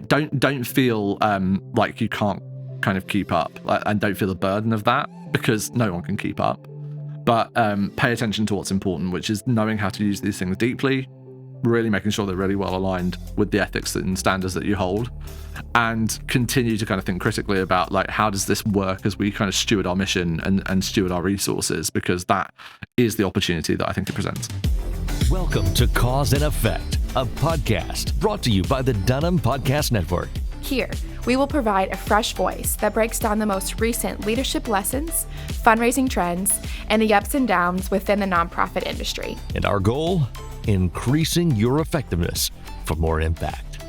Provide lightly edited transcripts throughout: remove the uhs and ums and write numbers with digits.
don't feel like you can't kind of keep up, and don't feel the burden of that, because no one can keep up. But pay attention to what's important, which is knowing how to use these things deeply, really making sure they're really well aligned with the ethics and standards that you hold, and continue to kind of think critically about, like, how does this work as we kind of steward our mission and steward our resources, because that is the opportunity that I think it presents. Welcome to Cause and Effect, a podcast brought to you by the Dunham Podcast Network. Here, we will provide a fresh voice that breaks down the most recent leadership lessons, fundraising trends, and the ups and downs within the nonprofit industry. And our goal? Increasing your effectiveness for more impact.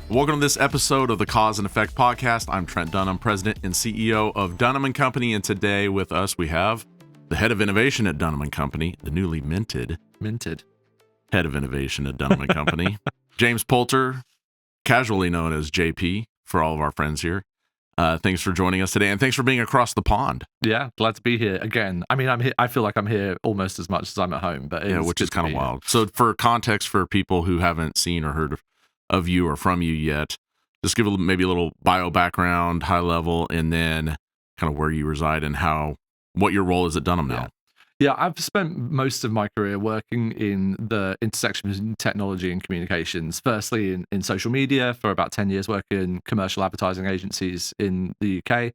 Welcome to this episode of the Cause and Effect podcast. I'm Trent Dunham, President and CEO of Dunham+Company, and today with us we have the head of innovation at Dunham+Company, the newly minted head of innovation at Dunham+Company, James Poulter, casually known as JP for all of our friends here. Thanks for joining us today, and thanks for being across the pond. Yeah, glad to be here again. I mean, I'm here. I feel like I'm here almost as much as I'm at home, but which is kind of wild. So, for context, for people who haven't seen or heard of you or from you yet, just give maybe a little bio background, high level, and then kind of where you reside and what your role is at Dunham now. Yeah, I've spent most of my career working in the intersection between technology and communications. Firstly, in social media for about 10 years, working in commercial advertising agencies in the UK.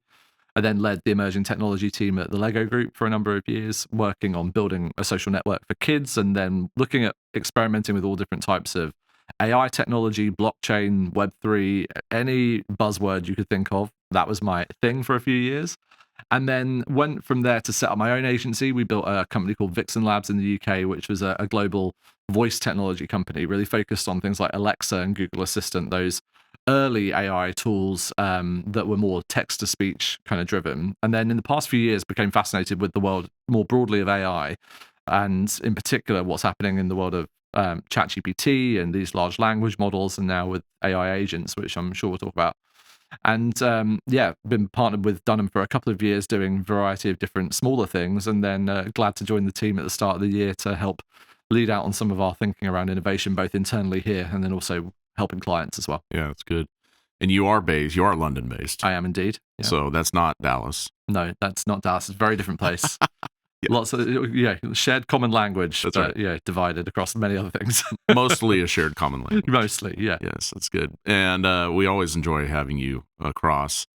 I then led the emerging technology team at the Lego Group for a number of years, working on building a social network for kids, and then looking at experimenting with all different types of AI technology, blockchain, Web3, any buzzword you could think of. That was my thing for a few years. And then went from there to set up my own agency. We built a company called Vixen Labs in the UK, which was a global voice technology company, really focused on things like Alexa and Google Assistant, those early AI tools that were more text-to-speech kind of driven. And then in the past few years, became fascinated with the world more broadly of AI, and in particular, what's happening in the world of ChatGPT and these large language models, and now with AI agents, which I'm sure we'll talk about. And been partnered with Dunham for a couple of years doing a variety of different smaller things, and then glad to join the team at the start of the year to help lead out on some of our thinking around innovation, both internally here and then also helping clients as well. Yeah, that's good. And you are London based. I am indeed. Yeah. So that's not Dallas. No, that's not Dallas. It's a very different place. Yeah. Lots of shared common language. That's right. Divided across many other things. Mostly a shared common language. Mostly, yeah. Yes, that's good. And we always enjoy having you across.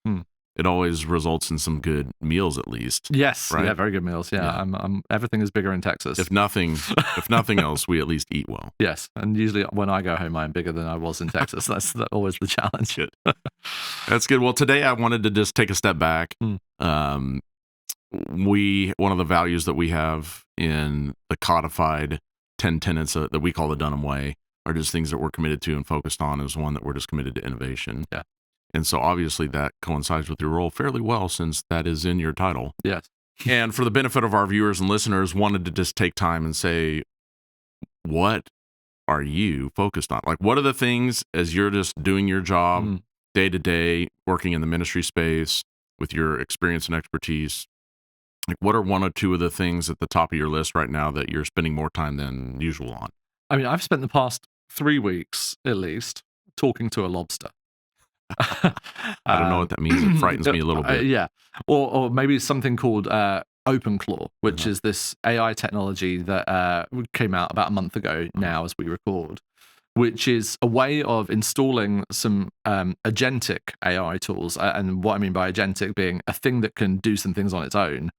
It always results in some good meals, at least. Yes, right? Yeah, very good meals. Yeah. I'm everything is bigger in Texas. If nothing else, we at least eat well. Yes, and usually when I go home, I'm bigger than I was in Texas. That's always the challenge. Good. That's good. Well, today I wanted to just take a step back. One of the values that we have in the codified 10 tenets that we call the Dunham Way are just things that we're committed to and focused on, is one that we're just committed to innovation. Yeah. And so obviously that coincides with your role fairly well, since that is in your title. Yes. And for the benefit of our viewers and listeners, wanted to just take time and say, what are you focused on? Like, what are the things, as you're just doing your job day to day, working in the ministry space with your experience and expertise, like, what are one or two of the things at the top of your list right now that you're spending more time than usual on? I mean, I've spent the past 3 weeks, at least, talking to a lobster. I don't know what that means. It frightens me a little bit. Yeah. Or maybe it's something called OpenClaw, which is this AI technology that came out about a month ago now as we record, which is a way of installing some agentic AI tools. And what I mean by agentic being a thing that can do some things on its own.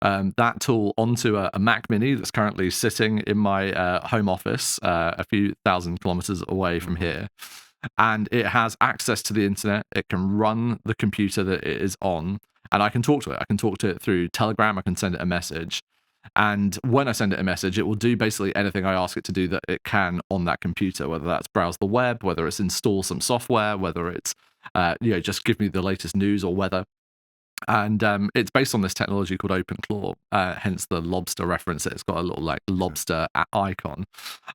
That tool onto a Mac Mini that's currently sitting in my home office a few thousand kilometers away from here. And it has access to the internet. It can run the computer that it is on, and I can talk to it. I can talk to it through Telegram. I can send it a message. And when I send it a message, it will do basically anything I ask it to do that it can on that computer, whether that's browse the web, whether it's install some software, whether it's just give me the latest news or weather. And it's based on this technology called OpenClaw, hence the lobster reference. It's got a little like lobster icon.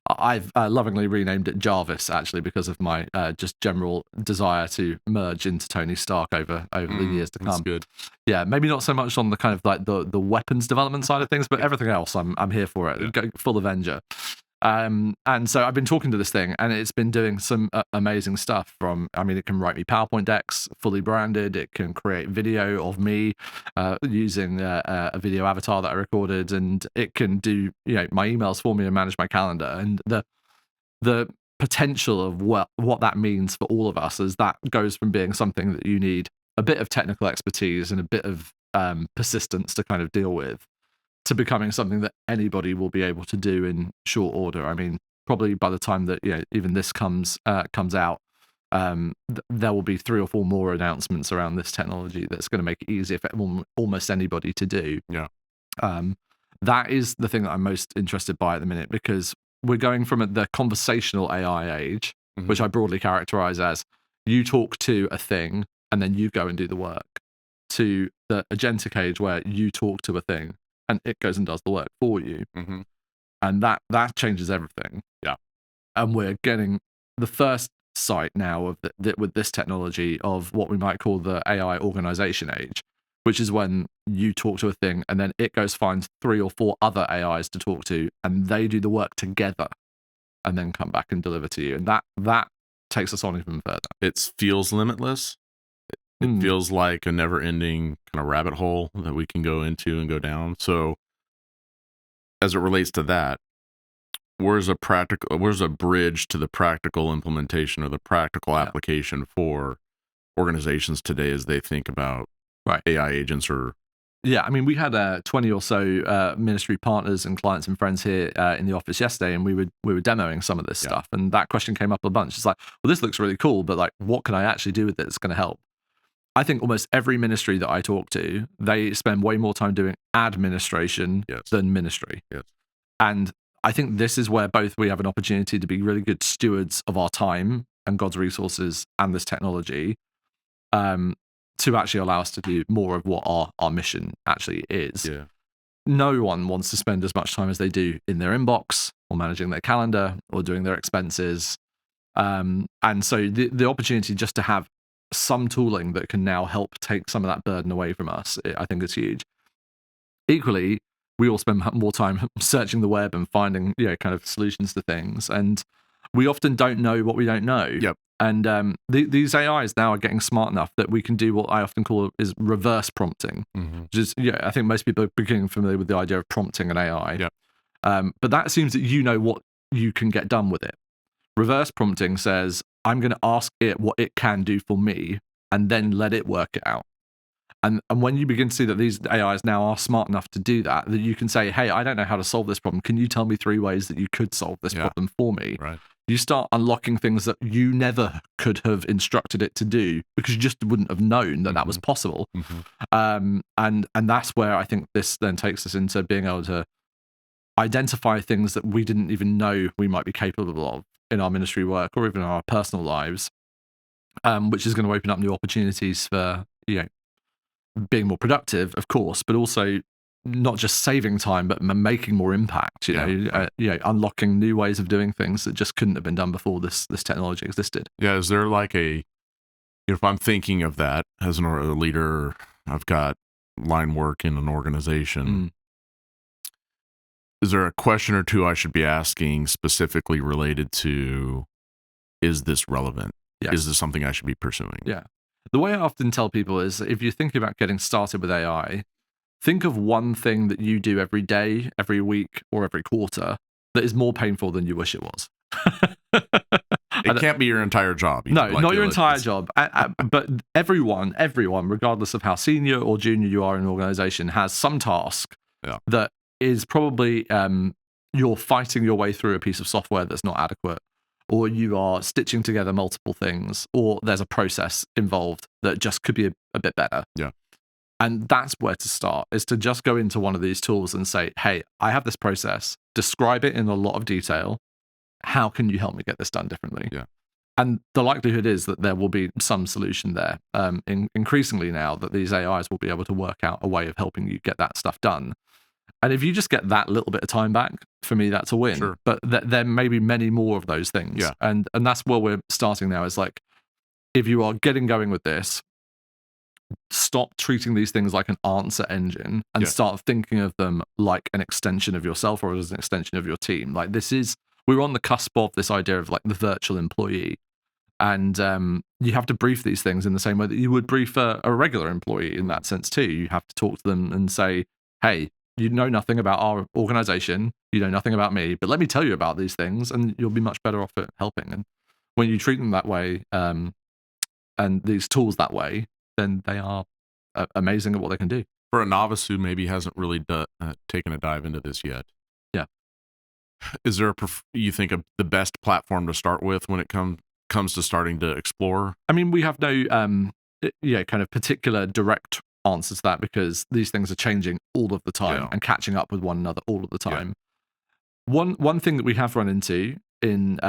I've lovingly renamed it Jarvis, actually, because of my just general desire to merge into Tony Stark over the years to come. That's good. Yeah, maybe not so much on the kind of like the weapons development side of things, but everything else, I'm here for it. Go full Avenger. And so I've been talking to this thing, and it's been doing some amazing stuff. It can write me PowerPoint decks, fully branded. It can create video of me using a video avatar that I recorded, and it can do my emails for me and manage my calendar. And the potential of what that means for all of us is that goes from being something that you need a bit of technical expertise and a bit of persistence to kind of deal with, to becoming something that anybody will be able to do in short order. I mean, probably by the time that even this comes out, there will be 3 or 4 more announcements around this technology that's going to make it easier for almost anybody to do. Yeah. That is the thing that I'm most interested by at the minute, because we're going from the conversational AI age, which I broadly characterize as you talk to a thing and then you go and do the work, to the agentic age where you talk to a thing and it goes and does the work for you. And that changes everything. Yeah. And we're getting the first sight now of with this technology of what we might call the AI organization age, which is when you talk to a thing and then it goes finds 3 or 4 other AIs to talk to, and they do the work together and then come back and deliver to you. And that takes us on even further. It feels limitless. It feels like a never-ending kind of rabbit hole that we can go into and go down. So as it relates to that, where's a bridge to the practical implementation or the practical application for organizations today as they think about AI agents? Or we had 20 or so ministry partners and clients and friends here in the office yesterday, and we were demoing some of this stuff, and that question came up a bunch. It's like, well, this looks really cool, but like, what can I actually do with it that's going to help? I think almost every ministry that I talk to, they spend way more time doing administration than ministry. Yes. And I think this is where both we have an opportunity to be really good stewards of our time and God's resources and this technology, to actually allow us to do more of what our mission actually is. Yeah. No one wants to spend as much time as they do in their inbox or managing their calendar or doing their expenses. And so the opportunity just to have some tooling that can now help take some of that burden away from us, I think is huge. Equally, we all spend more time searching the web and finding kind of solutions to things, and we often don't know what we don't know. Yep. And these AIs now are getting smart enough that we can do what I often call is reverse prompting, which is I think most people are becoming familiar with the idea of prompting an AI. Yep. But that assumes that you know what you can get done with it. Reverse prompting says, I'm going to ask it what it can do for me and then let it work it out. And when you begin to see that these AIs now are smart enough to do that you can say, hey, I don't know how to solve this problem. Can you tell me 3 ways that you could solve this problem for me? Right. You start unlocking things that you never could have instructed it to do because you just wouldn't have known that was possible. And that's where I think this then takes us into being able to identify things that we didn't even know we might be capable of in our ministry work or even in our personal lives, which is going to open up new opportunities for being more productive, of course, but also not just saving time, but making more impact. Unlocking new ways of doing things that just couldn't have been done before this technology existed. Yeah, is there like if I'm thinking of that as a leader, I've got line work in an organization. Is there a question or two I should be asking specifically related to, is this relevant? Yeah. Is this something I should be pursuing? Yeah. The way I often tell people is, if you're thinking about getting started with AI, think of one thing that you do every day, every week, or every quarter that is more painful than you wish it was. It can't be your entire job. No, not your entire job. But everyone, regardless of how senior or junior you are in an organization, has some task that is probably you're fighting your way through a piece of software that's not adequate, or you are stitching together multiple things, or there's a process involved that just could be a bit better. Yeah. And that's where to start, is to just go into one of these tools and say, hey, I have this process, describe it in a lot of detail. How can you help me get this done differently? Yeah. And the likelihood is that there will be some solution there. Increasingly now that these AIs will be able to work out a way of helping you get that stuff done. And if you just get that little bit of time back, for me, that's a win. Sure. But there may be many more of those things. Yeah. And that's where we're starting now, is like, if you are getting going with this, stop treating these things like an answer engine and start thinking of them like an extension of yourself or as an extension of your team. Like, this is we're on the cusp of this idea of like the virtual employee. And you have to brief these things in the same way that you would brief a regular employee in that sense too. You have to talk to them and say, hey, you know nothing about our organization, you know nothing about me, but let me tell you about these things and you'll be much better off at helping. And when you treat them that way, and these tools that way, then they are amazing at what they can do. For a novice who maybe hasn't really taken a dive into this yet, yeah, is there you think of the best platform to start with when it comes to starting to explore? I mean, we have no kind of particular direct answers to that because these things are changing all of the time and catching up with one another all of the time. One thing that we have run into in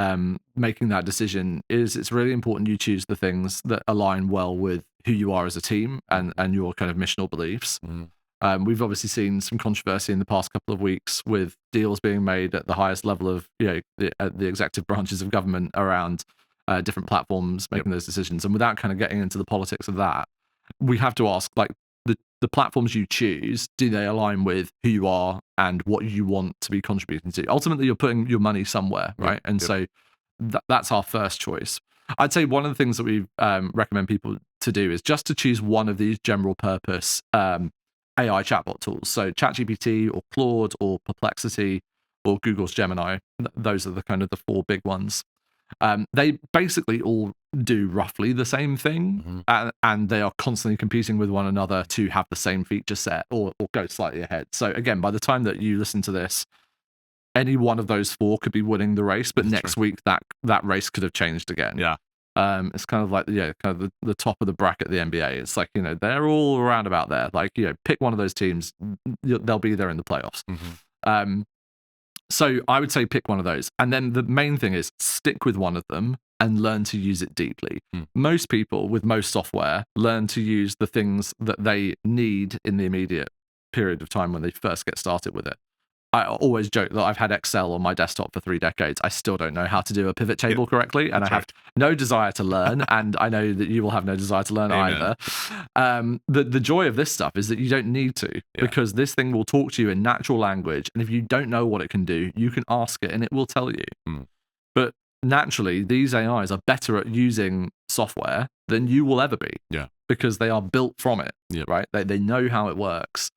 making that decision is it's really important you choose the things that align well with who you are as a team and your kind of missional beliefs. We've obviously seen some controversy in the past couple of weeks with deals being made at the highest level of the executive branches of government around different platforms making those decisions. And without kind of getting into the politics of that, we have to ask, like, the platforms you choose, do they align with who you are and what you want to be contributing to? Ultimately, you're putting your money somewhere, right? So that's our first choice. I'd say one of the things that we recommend people to do is just to choose one of these general purpose AI chatbot tools. So ChatGPT or Claude or Perplexity or Google's Gemini. Those are the kind of the four big ones. They basically all do roughly the same thing, and they are constantly competing with one another to have the same feature set or go slightly ahead. So again, by the time that you listen to this, any one of those four could be winning the race, but next week that race could have changed again. Yeah. It's kind of like kind of the top of the bracket of the NBA. It's like, they're all around about there. Like, pick one of those teams, they'll be there in the playoffs. So I would say pick one of those. And then the main thing is stick with one of them and learn to use it deeply. Most people with most software learn to use the things that they need in the immediate period of time when they first get started with it. I always joke that I've had Excel on my desktop for 3 decades. I still don't know how to do a pivot table correctly, and I have no desire to learn, and I know that you will have no desire to learn either. The joy of this stuff is that you don't need to, because this thing will talk to you in natural language, and if you don't know what it can do, you can ask it and it will tell you. But naturally, these AIs are better at using software than you will ever be, because they are built from it, right? They know how it works.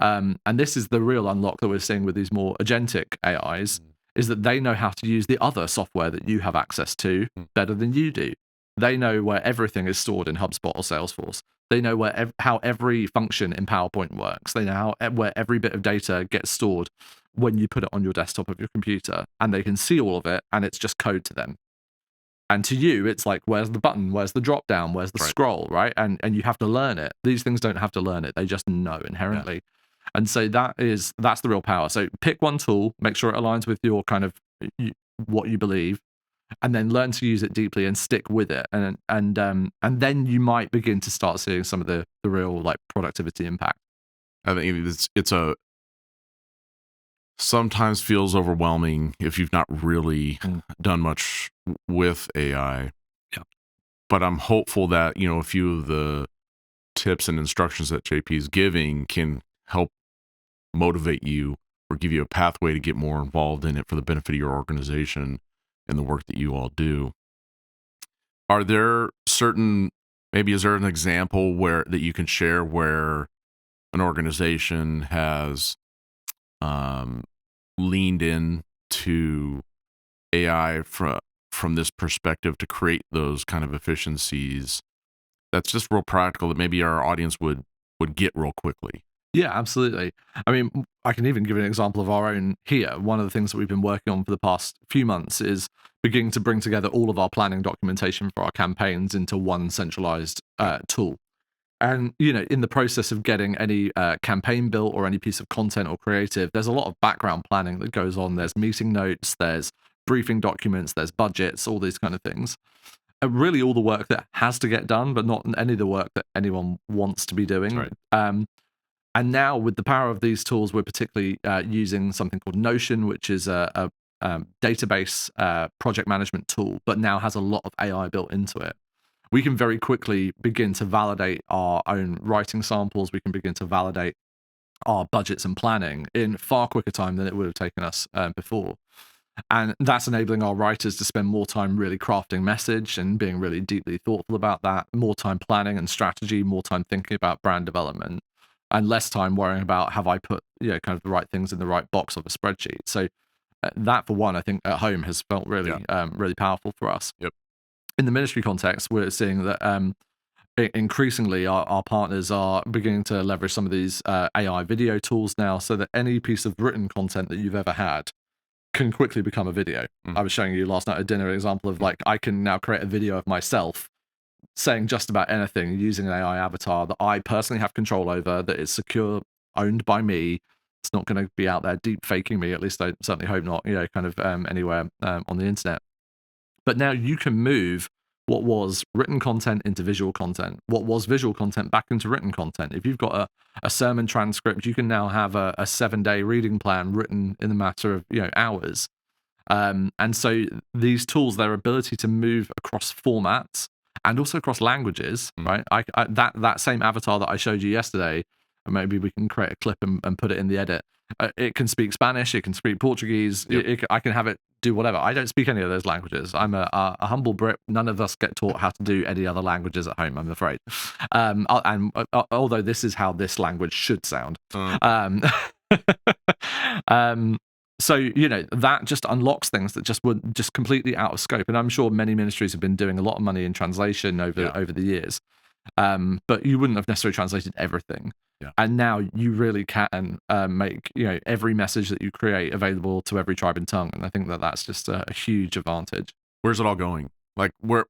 And this is the real unlock that we're seeing with these more agentic AIs, is that they know how to use the other software that you have access to better than you do. They know where everything is stored in HubSpot or Salesforce. They know how every function in PowerPoint works. They know where every bit of data gets stored when you put it on your desktop of your computer, and they can see all of it, and it's just code to them. And to you, it's like, where's the button? Where's the drop down? Where's the scroll, right? And you have to learn it. These things don't have to learn it. They just know inherently. And so that's the real power. So pick one tool, make sure it aligns with your kind of what you believe, and then learn to use it deeply and stick with it. And then you might begin to start seeing some of the real like productivity impact. I think it's sometimes feels overwhelming if you've not really done much with AI. Yeah. But I'm hopeful that, a few of the tips and instructions that JP is giving can help motivate you or give you a pathway to get more involved in it for the benefit of your organization and the work that you all do. Are there is there an example that you can share where an organization has leaned in to AI from this perspective to create those kind of efficiencies that's just real practical that maybe our audience would get real quickly? Yeah, absolutely. I mean, I can even give an example of our own here. One of the things that we've been working on for the past few months is beginning to bring together all of our planning documentation for our campaigns into one centralized tool. And, in the process of getting any campaign built or any piece of content or creative, there's a lot of background planning that goes on. There's meeting notes, there's briefing documents, there's budgets, all these kind of things. Really all the work that has to get done, but not any of the work that anyone wants to be doing. Right. And now with the power of these tools, we're particularly using something called Notion, which is a database project management tool, but now has a lot of AI built into it. We can very quickly begin to validate our own writing samples. We can begin to validate our budgets and planning in far quicker time than it would have taken us before. And that's enabling our writers to spend more time really crafting message and being really deeply thoughtful about that, more time planning and strategy, more time thinking about brand development, and less time worrying about have I put kind of the right things in the right box of a spreadsheet. So that, for one, I think at home has felt really really powerful for us. Yep. In the ministry context, we're seeing that increasingly our partners are beginning to leverage some of these AI video tools now, so that any piece of written content that you've ever had can quickly become a video. I was showing you last night at dinner an example of like I can now create a video of myself saying just about anything using an AI avatar that I personally have control over, that is secure, owned by me. It's not going to be out there deep faking me, at least I certainly hope not, kind of anywhere on the internet. But now you can move what was written content into visual content, what was visual content back into written content. If you've got a sermon transcript, you can now have a 7-day reading plan written in a matter of hours. And so these tools, their ability to move across formats and also across languages, right? That same avatar that I showed you yesterday, maybe we can create a clip and put it in the edit. It can speak Spanish, it can speak Portuguese, I can have it do whatever. I don't speak any of those languages. I'm a humble Brit. None of us get taught how to do any other languages at home, I'm afraid. And although this is how this language should sound. So, that just unlocks things that just were just completely out of scope. And I'm sure many ministries have been doing a lot of money in translation over the years. But you wouldn't have necessarily translated everything. Yeah. And now you really can make every message that you create available to every tribe and tongue. And I think that's just a huge advantage. Where's it all going? Like, where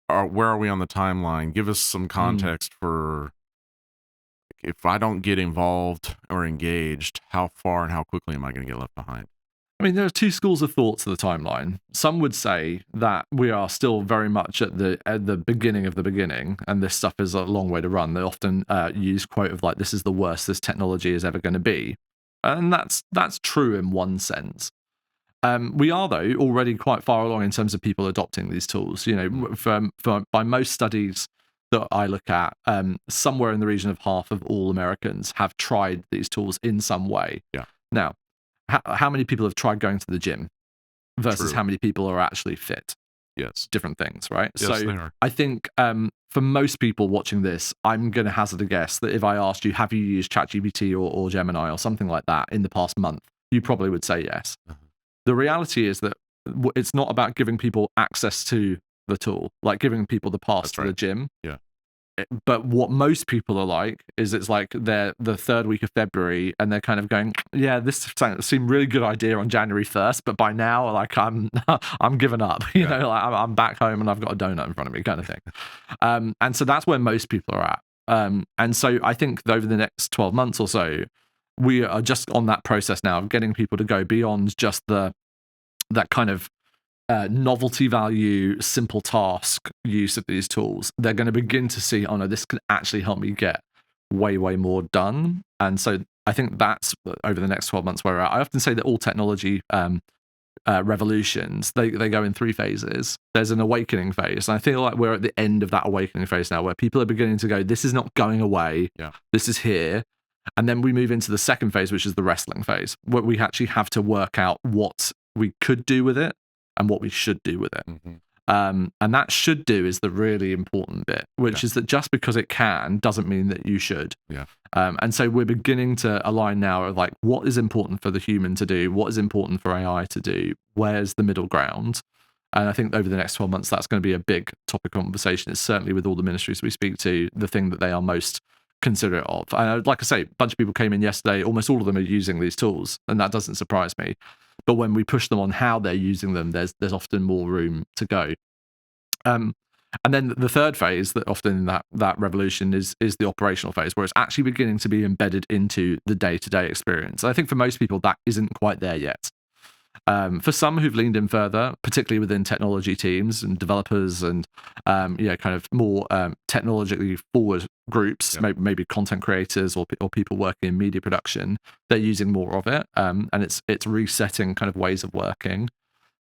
are we on the timeline? Give us some context for if I don't get involved or engaged, how far and how quickly am I going to get left behind? I mean, there are two schools of thought to the timeline. Some would say that we are still very much at the beginning of the beginning, and this stuff is a long way to run. They often use quote of like, "This is the worst this technology is ever going to be," and that's true in one sense. We are, though, already quite far along in terms of people adopting these tools. By most studies that I look at, somewhere in the region of half of all Americans have tried these tools in some way. Yeah. Now, how many people have tried going to the gym versus how many people are actually fit? Yes. Different things, right? Yes, so they are. I think for most people watching this, I'm going to hazard a guess that if I asked you, have you used ChatGPT or Gemini or something like that in the past month, you probably would say yes. The reality is that it's not about giving people access to the tool, like giving people the pass to the gym. Yeah. But what most people are like is it's like they're the third week of February and they're kind of going, yeah, this seemed really good idea on January 1st, but by now, like I'm giving up. I'm back home and I've got a donut in front of me, kind of thing. And so that's where most people are at. And so I think over the next 12 months or so, we are just on that process now of getting people to go beyond just that kind of novelty value, simple task use of these tools. They're going to begin to see, oh no, this can actually help me get way, way more done. And so I think that's over the next 12 months where we're at. I often say that all technology revolutions, they go in 3 phases. There's an awakening phase. And I feel like we're at the end of that awakening phase now, where people are beginning to go, this is not going away. Yeah. This is here. And then we move into the second phase, which is the wrestling phase, where we actually have to work out what we could do with it and what we should do with it. And that should do is the really important bit, which is that just because it can doesn't mean that you should. Yeah. And so we're beginning to align now of like, what is important for the human to do? What is important for AI to do? Where's the middle ground? And I think over the next 12 months, that's going to be a big topic of conversation. It's certainly with all the ministries we speak to, the thing that they are most considerate of. And like I say, a bunch of people came in yesterday, almost all of them are using these tools, and that doesn't surprise me. But when we push them on how they're using them, there's often more room to go. And then the third phase that often in that revolution is the operational phase, where it's actually beginning to be embedded into the day-to-day experience. And I think for most people, that isn't quite there yet. For some who've leaned in further, particularly within technology teams and developers and kind of more technologically forward groups, maybe content creators or people working in media production, they're using more of it, and it's resetting kind of ways of working.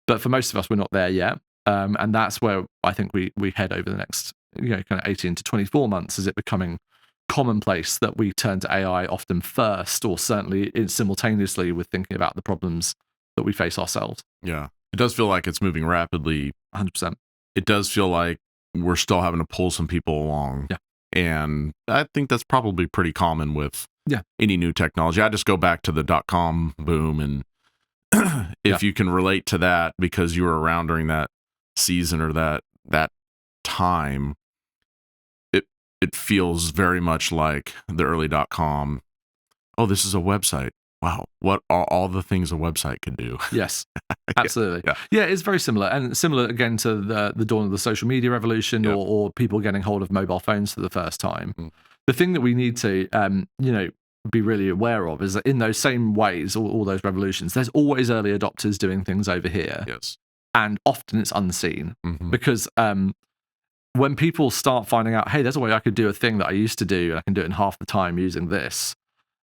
But for most of us, we're not there yet, and that's where I think we head over the next kind of 18 to 24 months. Is it becoming commonplace that we turn to AI often first, or certainly simultaneously with thinking about the problems that we face ourselves. Yeah. It does feel like it's moving rapidly. 100%. It does feel like we're still having to pull some people along. Yeah. And I think that's probably pretty common with Yeah. any new technology. I just go back to the .com boom, and if you can relate to that because you were around during that season or that time, it feels very much like the early .com. Oh, this is a website. Wow, what are all the things a website could do? Yes, absolutely. Yeah, it's very similar. And similar, again, to the dawn of the social media revolution or people getting hold of mobile phones for the first time. Mm. The thing that we need to, be really aware of is that in those same ways, all those revolutions, there's always early adopters doing things over here. Yes. And often it's unseen because when people start finding out, hey, there's a way I could do a thing that I used to do and I can do it in half the time using this,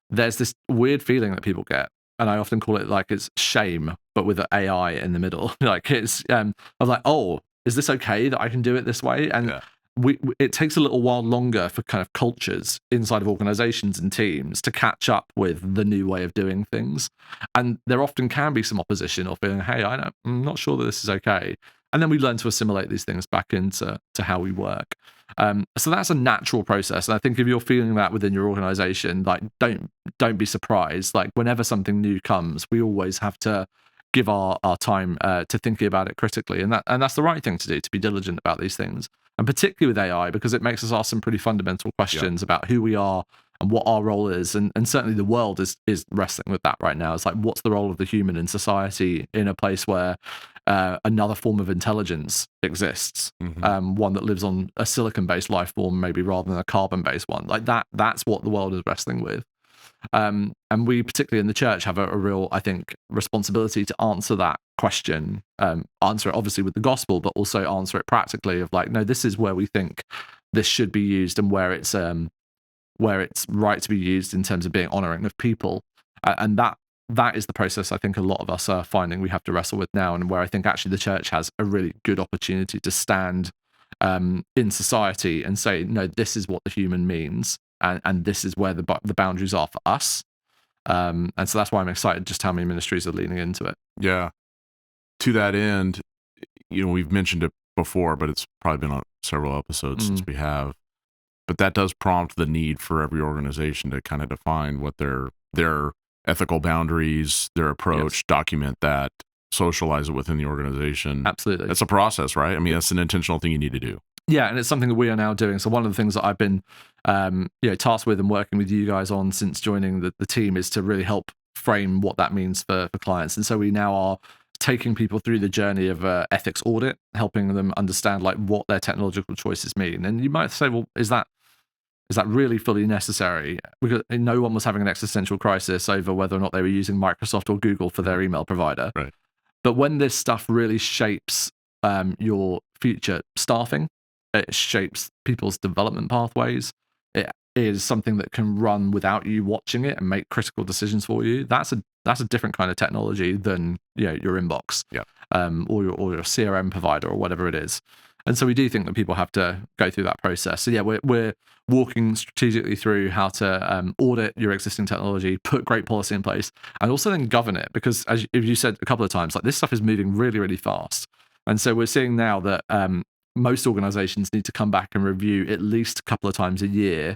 there's this weird feeling that people get. And I often call it like it's shame, but with an AI in the middle. Like it's, I was like, oh, is this okay that I can do it this way? And it takes a little while longer for kind of cultures inside of organizations and teams to catch up with the new way of doing things. And there often can be some opposition or feeling, hey, I'm not sure that this is okay. And then we learn to assimilate these things back into how we work. So that's a natural process. And I think if you're feeling that within your organization, like don't be surprised. Like whenever something new comes, we always have to give our time to thinking about it critically. And that's the right thing to do, to be diligent about these things. And particularly with AI, because it makes us ask some pretty fundamental questions about who we are and what our role is. And certainly the world is wrestling with that right now. It's like, what's the role of the human in society in a place where another form of intelligence exists, one that lives on a silicon-based life form, maybe rather than a carbon-based one. Like that's what the world is wrestling with. And we, particularly in the church, have a real, I think, responsibility to answer that question, answer it obviously with the gospel, but also answer it practically of like, no, this is where we think this should be used and where it's right to be used in terms of being honoring of people. And that is the process I think a lot of us are finding we have to wrestle with now, and where I think actually the church has a really good opportunity to stand in society and say, no, this is what the human means. And this is where the boundaries are for us. And so that's why I'm excited just how many ministries are leaning into it. Yeah. To that end, we've mentioned it before, but it's probably been on several episodes since we have. But that does prompt the need for every organization to kind of define what their ethical boundaries, their approach, document that, socialize it within the organization. Absolutely. That's a process, right? I mean, that's an intentional thing you need to do. Yeah, and it's something that we are now doing. So one of the things that I've been tasked with and working with you guys on since joining the team is to really help frame what that means for clients. And so we now are taking people through the journey of ethics audit, helping them understand like what their technological choices mean. And you might say, well, is that really fully necessary? Because no one was having an existential crisis over whether or not they were using Microsoft or Google for their email provider. Right. But when this stuff really shapes your future staffing, it shapes people's development pathways, it is something that can run without you watching it and make critical decisions for you. That's a different kind of technology than your inbox, or your CRM provider or whatever it is. And so we do think that people have to go through that process. So we're walking strategically through how to audit your existing technology, put great policy in place, and also then govern it. Because as you said a couple of times, like this stuff is moving really, really fast. And so we're seeing now that most organizations need to come back and review at least a couple of times a year.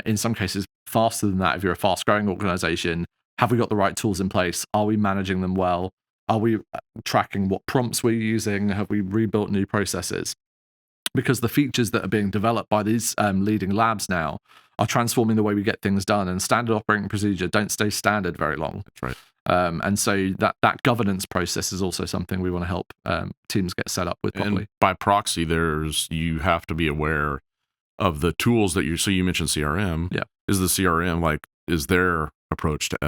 In some cases, faster than that if you're a fast-growing organization. Have we got the right tools in place? Are we managing them well? Are we tracking what prompts we're using? Have we rebuilt new processes? Because the features that are being developed by these leading labs now are transforming the way we get things done. And standard operating procedure don't stay standard very long. That's right. And so that governance process is also something we want to help teams get set up with properly. And by proxy, you have to be aware of the tools that so you mentioned CRM. Yeah. Is the CRM is their approach to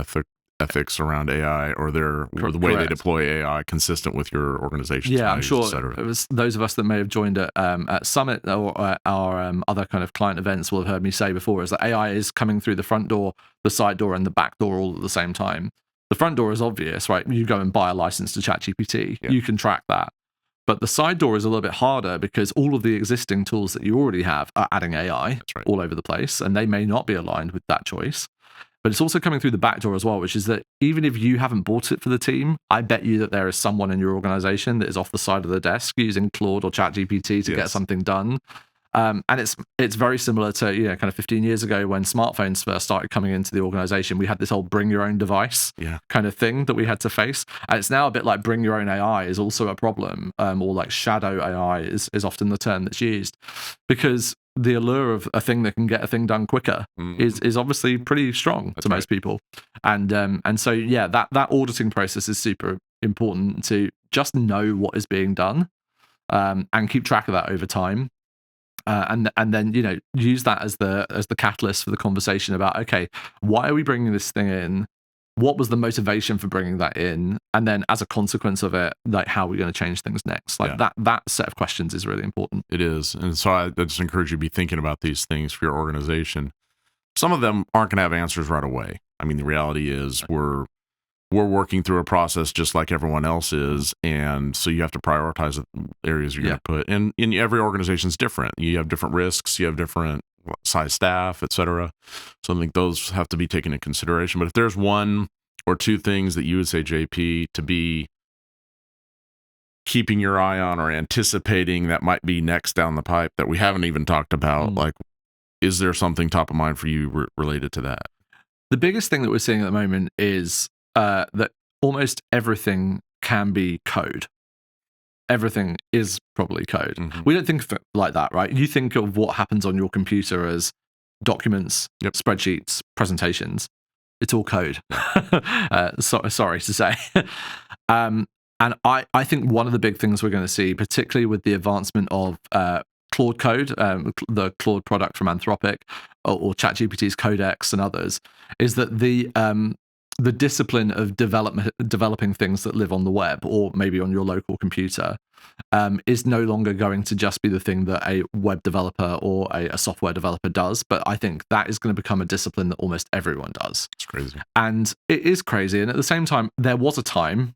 ethics around AI or the way they deploy AI consistent with your organization's values, I'm sure et cetera? it was those of us that may have joined at Summit or our other kind of client events will have heard me say before is that AI is coming through the front door, the side door, and the back door all at the same time. The front door is obvious, right? You go and buy a license to ChatGPT. Yeah. You can track that. But the side door is a little bit harder because all of the existing tools that you already have are adding AI all over the place, and they may not be aligned with that choice. but it's also coming through the back door as well, which is that even if you haven't bought it for the team, I bet you that there is someone in your organization that is off the side of the desk using Claude or ChatGPT to get something done. And it's very similar to, kind of 15 years ago when smartphones first started coming into the organization. We had this whole bring your own device kind of thing that we had to face. And it's now a bit like bring your own AI is also a problem, or like shadow AI is often the term that's used, because the allure of a thing that can get a thing done quicker is obviously pretty strong to most people. And so, that auditing process is super important to just know what is being done and keep track of that over time. And then use that as the catalyst for the conversation about, okay, why are we bringing this thing in? What was the motivation for bringing that in? And then as a consequence of it, like, how are we going to change things next? Like that set of questions is really important. It is. And so I just encourage you to be thinking about these things for your organization. Some of them aren't going to have answers right away. I mean, the reality is we're working through a process just like everyone else is. And so you have to prioritize the areas you're going to put. And every organization is different. You have different risks. You have different size staff, et cetera. So I think those have to be taken into consideration. But if there's one or two things that you would say, JP, to be keeping your eye on or anticipating that might be next down the pipe that we haven't even talked about, like, is there something top of mind for you related to that? The biggest thing that we're seeing at the moment is that almost everything can be code. Everything is probably code. We don't think of it like that, right? You think of what happens on your computer as documents, spreadsheets, presentations. It's all code. Sorry to say. And I think one of the big things we're going to see, particularly with the advancement of Claude Code, the Claude product from Anthropic, or ChatGPT's Codex and others, is that the discipline of developing things that live on the web or maybe on your local computer is no longer going to just be the thing that a web developer or a software developer does. But I think that is going to become a discipline that almost everyone does. It's crazy. And it is crazy. And at the same time, there was a time,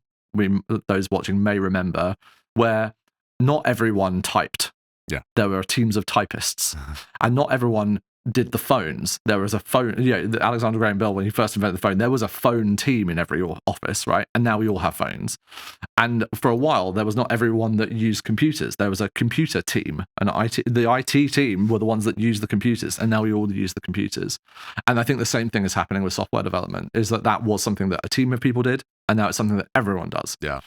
those watching may remember, where not everyone typed. Yeah. There were teams of typists, and not everyone did the phones. There was a phone, Alexander Graham Bell, when he first invented the phone, there was a phone team in every office, right? And now we all have phones. And for a while, there was not everyone that used computers. There was a computer team, and the IT team were the ones that used the computers, and now we all use the computers. And I think the same thing is happening with software development, is that was something that a team of people did, and now it's something that everyone does. Yeah.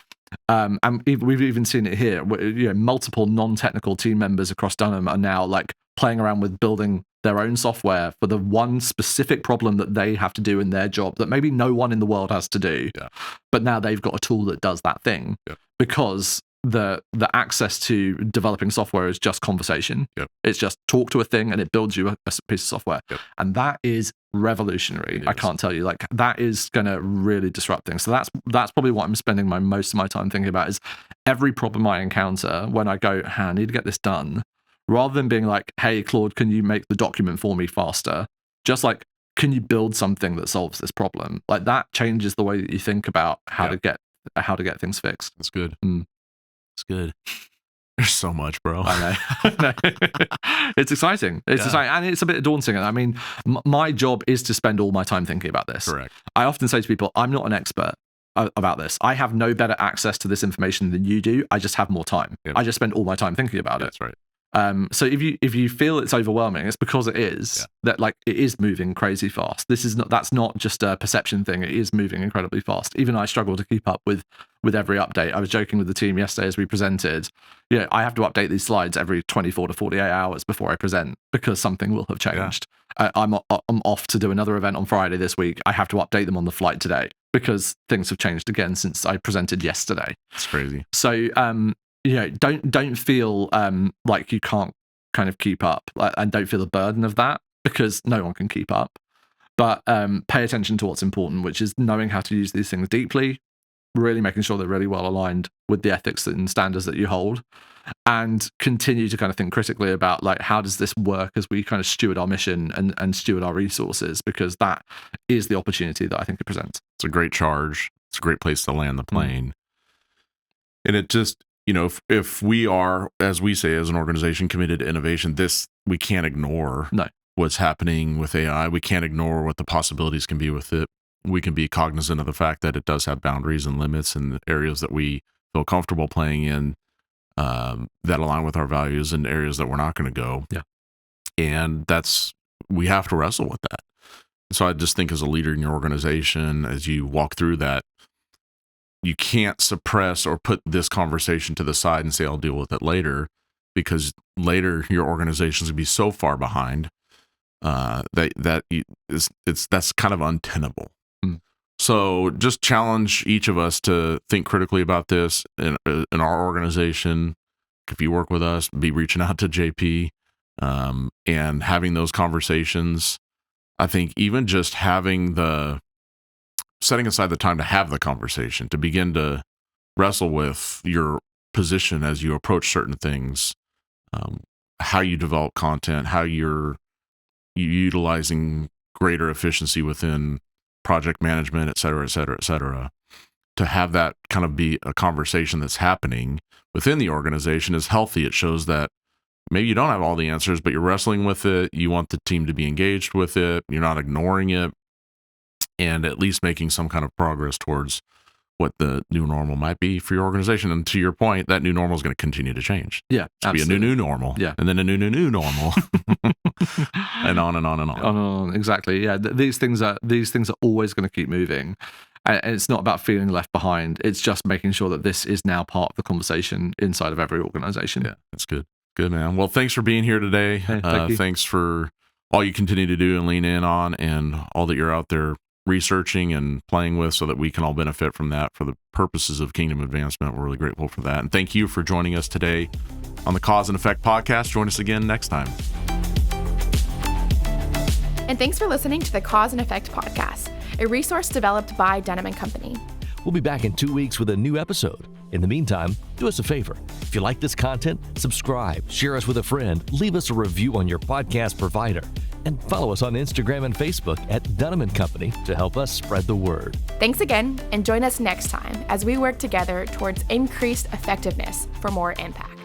And we've even seen it here. Multiple non-technical team members across Dunham are now like playing around with building their own software for the one specific problem that they have to do in their job that maybe no one in the world has to do. Yeah. But now they've got a tool that does that thing because the access to developing software is just conversation. It's just talk to a thing and it builds you a piece of software. And that is revolutionary. I can't tell you, like, that is going to really disrupt things. So that's probably what I'm spending most of my time thinking about, is every problem I encounter when I go, I need to get this done, rather than being like, hey, Claude, can you make the document for me faster? Just like, can you build something that solves this problem? Like, that changes the way that you think about how to get things fixed. That's good. It's good. There's so much, bro. I know. It's exciting. It's exciting, and it's a bit daunting. I mean, my job is to spend all my time thinking about this. Correct. I often say to people, I'm not an expert about this. I have no better access to this information than you do. I just have more time. I just spend all my time thinking about it. That's right. So if you feel it's overwhelming, it's because it is. That, like, it is moving crazy fast. That's not just a perception thing. It is moving incredibly fast. Even I struggle to keep up with every update. I was joking with the team yesterday as we presented. I have to update these slides every 24 to 48 hours before I present because something will have changed. I'm off to do another event on Friday this week. I have to update them on the flight today because things have changed again since I presented yesterday. It's crazy. So don't feel like you can't kind of keep up, and don't feel the burden of that, because no one can keep up. But pay attention to what's important, which is knowing how to use these things deeply, really making sure they're really well aligned with the ethics and standards that you hold, and continue to kind of think critically about, like, how does this work as we kind of steward our mission and steward our resources, because that is the opportunity that I think it presents. It's a great charge. It's a great place to land the plane. And it just, if we are, as we say, as an organization committed to innovation, this we can't ignore. No. what's happening with AI. We can't ignore what the possibilities can be with it. We can be cognizant of the fact that it does have boundaries and limits and areas that we feel comfortable playing in that align with our values and areas that we're not going to go. Yeah. And we have to wrestle with that. So I just think as a leader in your organization, as you walk through that, you can't suppress or put this conversation to the side and say, I'll deal with it later, because later your organization's gonna be so far behind that's kind of untenable. So just challenge each of us to think critically about this in our organization. If you work with us, be reaching out to JP and having those conversations. I think even just setting aside the time to have the conversation, to begin to wrestle with your position as you approach certain things, how you develop content, how you're utilizing greater efficiency within project management, et cetera, et cetera, et cetera. To have that kind of be a conversation that's happening within the organization is healthy. It shows that maybe you don't have all the answers, but you're wrestling with it. You want the team to be engaged with it. You're not ignoring it, and at least making some kind of progress towards what the new normal might be for your organization. And to your point, that new normal is going to continue to change. Yeah, it's be a new normal. Yeah, and then a new normal, and on and on and on. On and on. Exactly. Yeah, these things are always going to keep moving, and it's not about feeling left behind. It's just making sure that this is now part of the conversation inside of every organization. Yeah, that's good. Good, man. Well, thanks for being here today. Hey, thank you. Thanks for all you continue to do and lean in on, and all that you're out there researching and playing with, so that we can all benefit from that for the purposes of kingdom advancement. We're really grateful for that. And thank you for joining us today on the Cause and Effect podcast. Join us again next time. And thanks for listening to the Cause and Effect podcast, a resource developed by Dunham+Company. We'll be back in 2 weeks with a new episode. In the meantime, do us a favor. If you like this content, subscribe, share us with a friend, leave us a review on your podcast provider, and follow us on Instagram and Facebook at Dunham+Company to help us spread the word. Thanks again, and join us next time as we work together towards increased effectiveness for more impact.